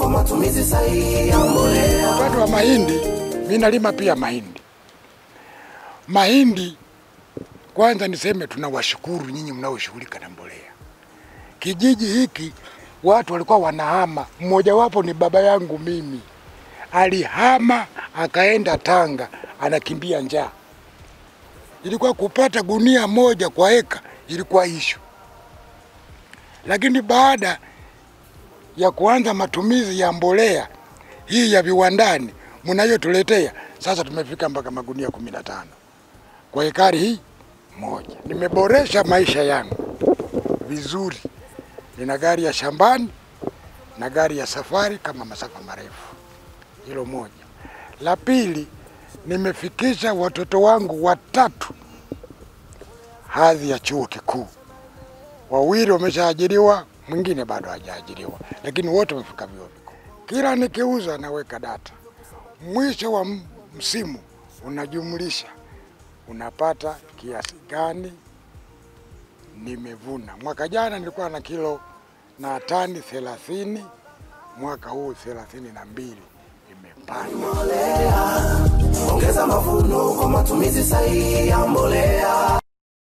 kwa matumizi sahihi ya mbolea. Upande wa mahindi, mimi nalima pia mahindi. Mahindi kwanza niseme tunawashukuru nyinyi mnaoshughulika na mbolea. Kijiji hiki watu walikuwa wanahama, mmoja wapo ni baba yangu mimi. Alihama akaenda Tanga, anakimbia njaa. Ilikuwa kupata gunia moja kwa eka ilikuwa issue. Lakini baada ya kuanza matumizi ya mbolea hii ya viwandani mnayotuletea, sasa tumefika mpaka magunia 15 kwa ekari hii moja. Nimeboresha maisha yangu vizuri. Nina gari ya shambani na gari ya safari kama masafa marefu. Hilo moja. La pili, nimefikisha watoto wangu 3 hadhi ya chuo kikuu. 2 wameshaajiriwa, mwingine bado hajaajiriwa, lakini wote wamefika vyuo vikuu. Kila nikiuza naweka data. Mwisho wa msimu unajumlisha, unapata kiasi gani nimevuna. Mwaka jana nilikuwa na kilo na tani 30, mwaka huu 32 imepanda. Ongeza mavuno kwa matumizi sahihi ya mbolea.